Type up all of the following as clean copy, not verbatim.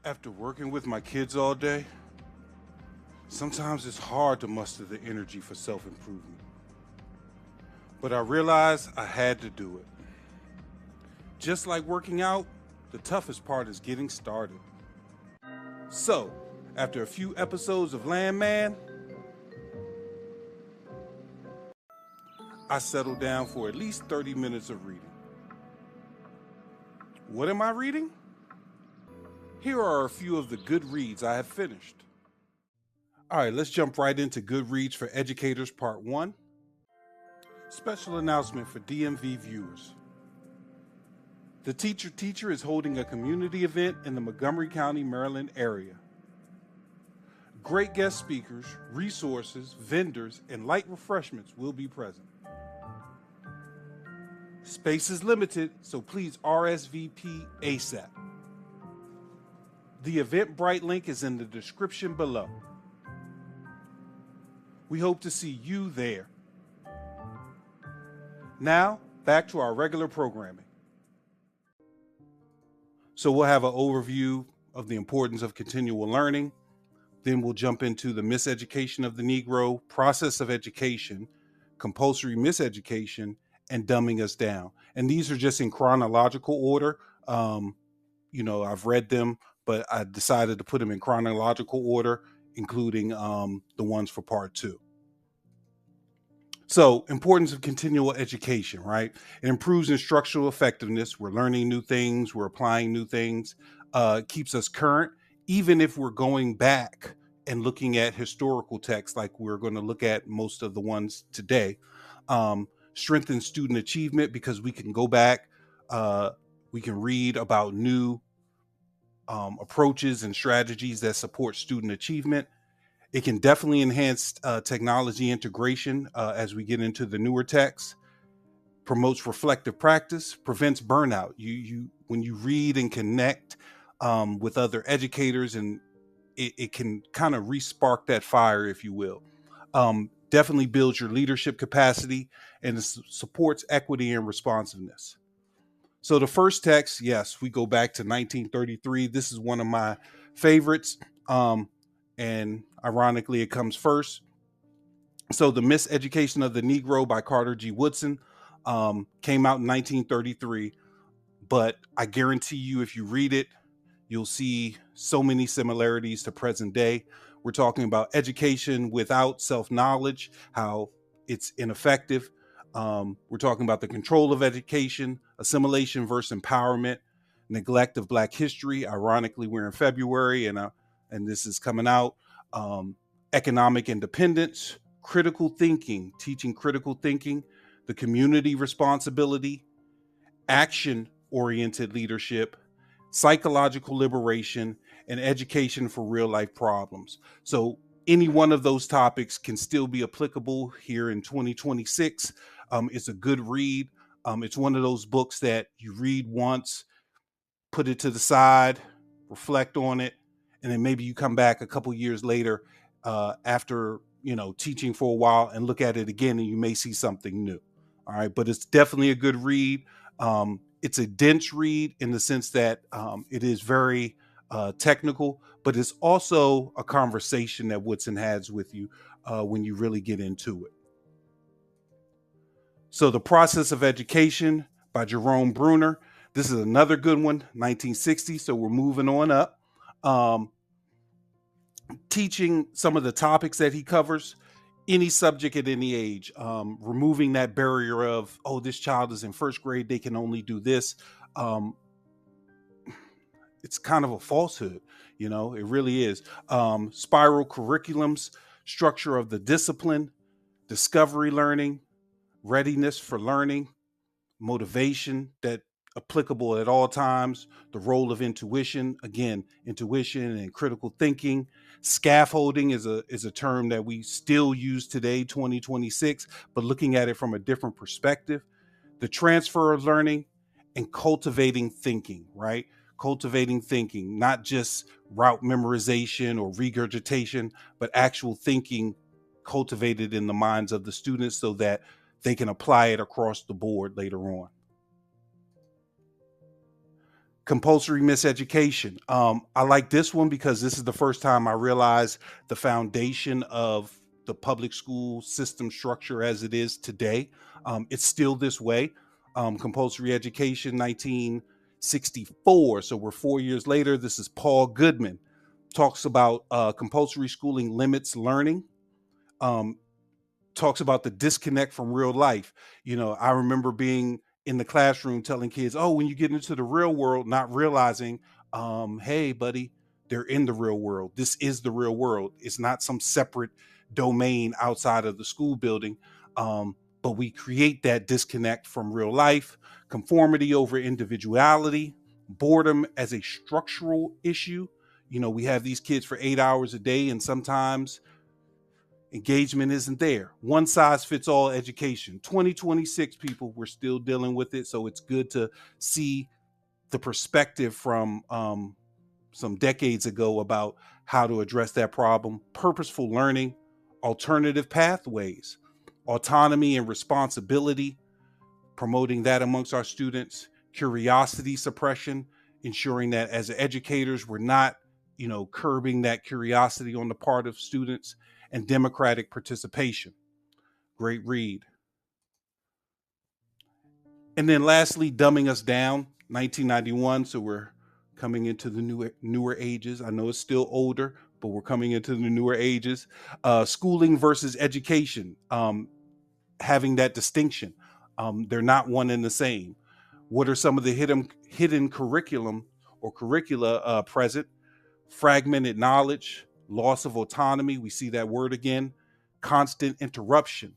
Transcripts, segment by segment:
After working with my kids all day, sometimes it's hard to muster the energy for self-improvement. But I realized I had to do it. Just like working out, the toughest part is getting started. So, after a few episodes of Landman, I settled down for at least 30 minutes of reading. What am I reading? Here are a few of the good reads I have finished. All right, let's jump right into Good Reads for Educators Part 1. Special announcement for DMV viewers. The Teacher is holding a community event in the Montgomery County, Maryland area. Great guest speakers, resources, vendors, and light refreshments will be present. Space is limited, so please RSVP ASAP. The EventBrite link is in the description below. We hope to see you there. Now, back to our regular programming. So we'll have an overview of the importance of continual learning. Then we'll jump into the miseducation of the Negro, process of education, compulsory miseducation, and dumbing us down. And these are just in chronological order. I've read them, but I decided to put them in chronological order, including the ones for part 2. So, importance of continual education, right? It improves instructional effectiveness. We're learning new things. We're applying new things. Keeps us current, even if we're going back and looking at historical texts like we're going to look at most of the ones today. Strengthens student achievement because we can go back. We can read about new approaches and strategies that support student achievement. It can definitely enhance technology integration as we get into the newer texts. Promotes reflective practice, prevents burnout. When you read and connect with other educators, and it can kind of re-spark that fire, if you will. Definitely builds your leadership capacity, and it supports equity and responsiveness. So the first text, yes, we go back to 1933. This is one of my favorites. And ironically, it comes first. So The Miseducation of the Negro by Carter G. Woodson came out in 1933. But I guarantee you, if you read it, you'll see so many similarities to present day. We're talking about education without self-knowledge, how it's ineffective. We're talking about the control of education, assimilation versus empowerment, neglect of Black history. Ironically, we're in February, and this is coming out. Economic independence, critical thinking, teaching critical thinking, the community responsibility, action-oriented leadership, psychological liberation, and education for real-life problems. So any one of those topics can still be applicable here in 2026. It's a good read. It's one of those books that you read once, put it to the side, reflect on it, and then maybe you come back a couple years later after teaching for a while and look at it again, and you may see something new. All right, but it's definitely a good read. It's a dense read in the sense that it is very technical, but it's also a conversation that Woodson has with you when you really get into it. So The Process of Education by Jerome Bruner. This is another good one, 1960. So we're moving on up. Teaching some of the topics that he covers, any subject at any age, removing that barrier of, this child is in first grade, they can only do this. It's kind of a falsehood, it really is. Spiral curriculums, structure of the discipline, discovery learning, readiness for learning, motivation that applicable at all times, the role of intuition, again, intuition and critical thinking. Scaffolding is a term that we still use today, 2026, but looking at it from a different perspective. The transfer of learning and cultivating thinking, right? Cultivating thinking, not just route memorization or regurgitation, but actual thinking cultivated in the minds of the students so that they can apply it across the board later on. Compulsory miseducation. I like this one because this is the first time I realized the foundation of the public school system structure as it is today. It's still this way. Compulsory education, 1964. So we're 4 years later. This is Paul Goodman. Talks about compulsory schooling limits learning. Talks about the disconnect from real life. I remember being in the classroom telling kids, oh, when you get into the real world, not realizing, hey, buddy, they're in the real world. This is the real world. It's not some separate domain outside of the school building. But we create that disconnect from real life, conformity over individuality, boredom as a structural issue. We have these kids for 8 hours a day, and sometimes engagement isn't there. One size fits all education. 2026, people, we're still dealing with it. So it's good to see the perspective from some decades ago about how to address that problem. Purposeful learning, alternative pathways, autonomy and responsibility, promoting that amongst our students, curiosity suppression, ensuring that as educators, we're not curbing that curiosity on the part of students, and democratic participation. Great read. And then lastly, Dumbing Us Down, 1991. So we're coming into the newer ages. I know it's still older, but we're coming into the newer ages. Schooling versus education, having that distinction. They're not one and the same. What are some of the hidden curriculum or curricula present? Fragmented knowledge, loss of autonomy. We see that word again. Constant interruption.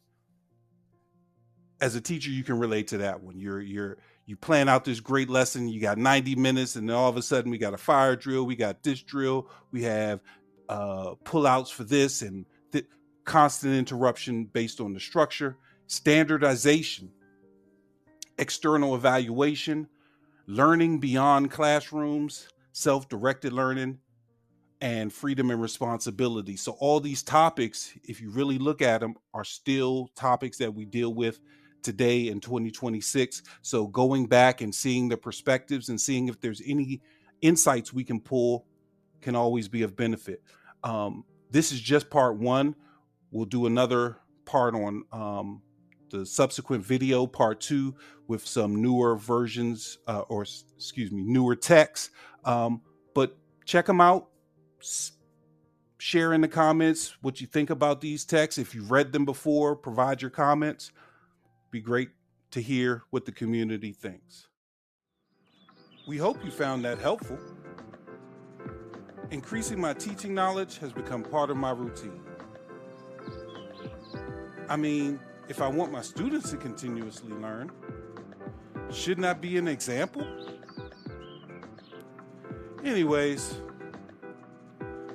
As a teacher, you can relate to that one. You plan out this great lesson. You got 90 minutes, and then all of a sudden we got a fire drill. We got this drill. We have pullouts for this, and constant interruption based on the structure. Standardization, external evaluation, learning beyond classrooms, self-directed learning, and freedom and responsibility. So all these topics, if you really look at them, are still topics that we deal with today in 2026. So going back and seeing the perspectives and seeing if there's any insights we can pull can always be of benefit. This is just part one. We'll do another part on the subsequent video, part two, with some newer versions, newer texts. But check them out. Share in the comments what you think about these texts. If you've read them before, provide your comments. Be great to hear what the community thinks. We hope you found that helpful. Increasing my teaching knowledge has become part of my routine. I mean, if I want my students to continuously learn, shouldn't I be an example? Anyways,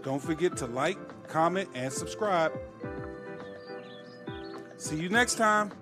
don't forget to like, comment, and subscribe. See you next time.